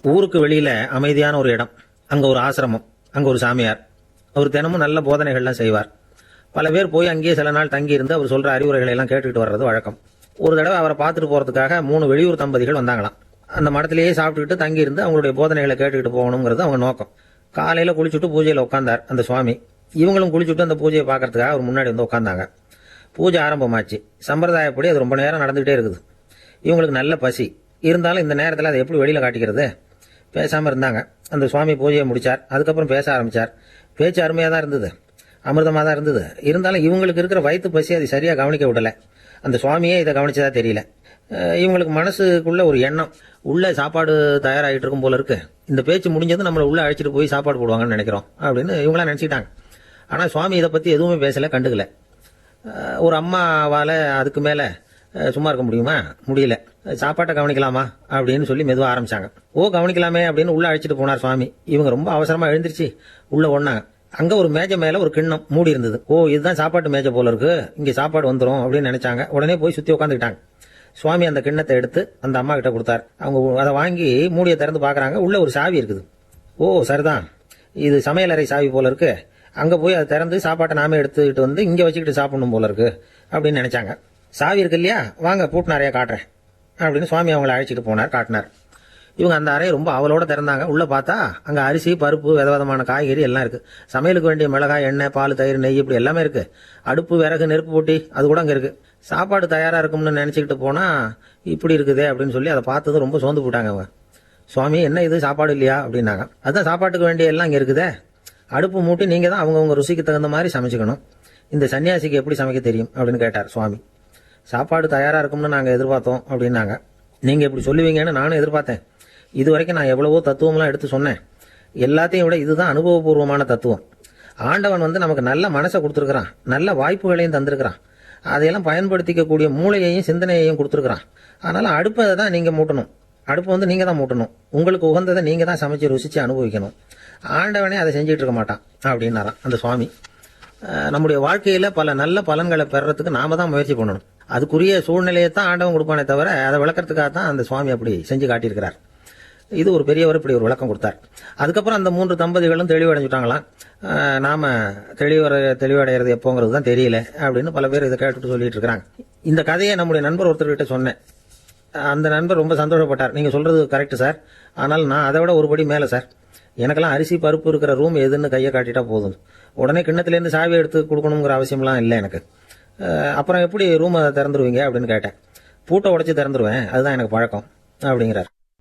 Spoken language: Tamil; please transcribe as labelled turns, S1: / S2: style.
S1: ஊருக்கு வெளியில அமைதியான ஒரு இடம், அங்க ஒரு ஆசிரமம், அங்க ஒரு சாமியார். அவர் தினமும் நல்ல போதனைகள்லாம் செய்வார். பல பேர் போய் அங்கேயே சில நாள் தங்கி இருந்து அவர் சொல்ற அறிவுரைகளை எல்லாம் கேட்டுக்கிட்டு வர்றது வழக்கம். ஒரு தடவை அவரை பார்த்துட்டு போறதுக்காக 3 வெளியூர் தம்பதிகள் வந்தாங்களாம். அந்த மடத்திலேயே சாப்பிட்டுக்கிட்டு தங்கி இருந்து அவங்களுடைய போதனைகளை கேட்டுக்கிட்டு போகணுங்கிறது அவங்க நோக்கம். காலையில குளிச்சுட்டு பூஜையில உட்கார்ந்தார் அந்த சுவாமி. இவங்களும் குளிச்சுட்டு அந்த பூஜையை பார்க்கறதுக்காக அவர் முன்னாடி வந்து உட்கார்ந்தாங்க. பூஜை ஆரம்பமாச்சு. சம்பிரதாயப்படி அது ரொம்ப நேரம் நடந்துகிட்டே இருக்குது. இவங்களுக்கு நல்ல பசி இருந்தாலும் இந்த நேரத்தில் அதை எப்படி வெளியில காட்டிக்கிறது? பேசாம இருந்தாங்க. அந்த சுவாமி பூஜையை முடிச்சார். அதுக்கப்புறம் பேச ஆரம்பிச்சார். பேச்சு அருமையா தான் இருந்தது, அமிர்தமா தான் இருந்தது. இருந்தாலும் இவங்களுக்கு இருக்கிற வயிற்று பசி அதை சரியா கவனிக்க விடல. அந்த சுவாமியே இதை கவனிச்சதா தெரியல. இவங்களுக்கு மனசுக்குள்ள ஒரு எண்ணம், உள்ள சாப்பாடு தயாராகிட்டு இருக்கும் போல இருக்கு, இந்த பேச்சு முடிஞ்சது நம்மளை உள்ள அழைச்சிட்டு போய் சாப்பாடு போடுவாங்கன்னு நினைக்கிறோம் அப்படின்னு இவங்களா நினைச்சிட்டாங்க. ஆனா சுவாமி இதை பத்தி எதுவுமே பேசல, கண்டுக்கல. ஒரு அம்மாவால அதுக்கு மேல சும்மா இருக்க முடியுமா? முடியல. சாப்பாட்டை கவனிக்கலாமா அப்படின்னு சொல்லி மெதுவா ஆரம்பிச்சாங்க. கவனிக்கலாமே அப்படின்னு உள்ள அழைச்சிட்டு போனார் சுவாமி. இவங்க ரொம்ப அவசரமா எழுந்திருச்சு உள்ள ஒண்ணாங்க. அங்க ஒரு மேஜை மேல ஒரு கிண்ணம் மூடி இருந்தது. இதுதான் சாப்பாட்டு மேஜை போல இருக்கு, இங்க சாப்பாடு வந்துடும் அப்படின்னு நினைச்சாங்க. உடனே போய் சுத்தி உட்காந்துக்கிட்டாங்க. சுவாமி அந்த கிண்ணத்தை எடுத்து அந்த அம்மா கிட்ட கொடுத்தார். அவங்க அதை வாங்கி மூடியை திறந்து பாக்குறாங்க. உள்ள ஒரு சாவி இருக்குது. சரிதான், இது சமையலறை சாவி போல இருக்கு, அங்க போய் அதை திறந்து சாப்பாட்டை நாமே எடுத்துக்கிட்டு வந்து இங்க வச்சுக்கிட்டு சாப்பிடணும் போல இருக்கு அப்படின்னு நினைச்சாங்க. சாவி இருக்கு இல்லையா, வாங்க பூட்டு நிறைய காட்டுறேன் அப்படின்னு சுவாமி அவங்களை அழைச்சிட்டு போனார், காட்டினார். இவங்க அந்த அறையை ரொம்ப அவளோட திறந்தாங்க. உள்ள பார்த்தா அங்க அரிசி, பருப்பு, விதவிதமான காய்கறி எல்லாம் இருக்கு. சமையலுக்கு வேண்டிய மிளகாய், எண்ணெய், பால், தயிர், நெய் இப்படி எல்லாமே இருக்கு. அடுப்பு, விறகு, நெருப்பு போட்டி அது கூட அங்க இருக்கு. சாப்பாடு தயாரா இருக்கும்னு நினைச்சுக்கிட்டு போனா இப்படி இருக்குதே அப்படின்னு சொல்லி அதை பார்த்தது ரொம்ப சோர்ந்து போட்டாங்க அவங்க. சுவாமி, என்ன இது சாப்பாடு இல்லையா அப்படின்னாங்க. அதான் சாப்பாட்டுக்கு வேண்டிய எல்லாம் இங்க இருக்குதே. அடுப்பு மூட்டி நீங்க தான் அவங்கவுங்க ருசிக்கு தகுந்த மாதிரி சமைச்சுக்கணும். இந்த சன்னியாசிக்கு எப்படி சமைக்க தெரியும் அப்படின்னு கேட்டார் சுவாமி. சாப்பாடு தயாரா இருக்கும்னு நாங்க எதிர்பார்த்தோம் அப்படின்னாங்க. நீங்க இப்படி சொல்லுவீங்கன்னு நானும் எதிர்பார்த்தேன். இது வரைக்கும் நான் எவ்வளவோ தத்துவம்லாம் எடுத்து சொன்னேன். எல்லாத்தையும் விட இதுதான் அனுபவபூர்வமான தத்துவம். ஆண்டவன் நமக்கு நல்ல மனசை கொடுத்துருக்கிறான், நல்ல வாய்ப்புகளையும் தந்திருக்கிறான். அதையெல்லாம் பயன்படுத்திக்க கூடிய மூளையையும் சிந்தனையையும் கொடுத்துருக்கிறான். அதனால அடுப்பை தான் நீங்க மூட்டணும். அடுப்பு நீங்க தான் மூட்டணும். உங்களுக்கு உகந்ததை நீங்க தான் சமைச்சு ருசிச்சு அனுபவிக்கணும். ஆண்டவனே அதை செஞ்சுட்டு இருக்க மாட்டான் அப்படின்னாராம் அந்த சுவாமி. நம்முடைய வாழ்க்கையில பல நல்ல பலன்களை பெறறதுக்கு நாம தான் முயற்சி பண்ணணும். அதுக்குரிய சூழ்நிலையை தான் ஆண்டவன் கொடுப்பானே தவிர அதை விளக்கறதுக்காக தான் அந்த சுவாமி அப்படி செஞ்சு காட்டியிருக்கிறார். இது ஒரு பெரியவர் இப்படி ஒரு விளக்கம் கொடுத்தார். அதுக்கப்புறம் அந்த 3 தம்பதிகளும் தெளிவடைஞ்சுட்டாங்களாம். நாம தெளிவடைகிறது எப்போங்கிறது தான் தெரியல அப்படின்னு பல பேர் இதை கேட்டுட்டு சொல்லிட்டு இருக்கிறாங்க. இந்த கதையை நம்முடைய நண்பர் ஒருத்தர்கிட்ட சொன்னேன். அந்த நண்பர் ரொம்ப சந்தோஷப்பட்டார். நீங்க சொல்றது கரெக்ட் சார், ஆனால் நான் அதை விட ஒருபடி மேல சார். எனக்கெல்லாம் அரிசி, பருப்பு இருக்கிற ரூம் எதுன்னு கையை காட்டிட்டா போதும், உடனே கிண்ணத்திலேருந்து சாவி எடுத்து கொடுக்கணுங்கிற அவசியம்லாம் இல்லை எனக்கு. அப்புறம் எப்படி ரூமை திறந்துருவீங்க அப்படின்னு கேட்டேன். பூட்டை உடைச்சு திறந்துருவேன், அதுதான் எனக்கு பழக்கம் அப்படிங்கிறார்.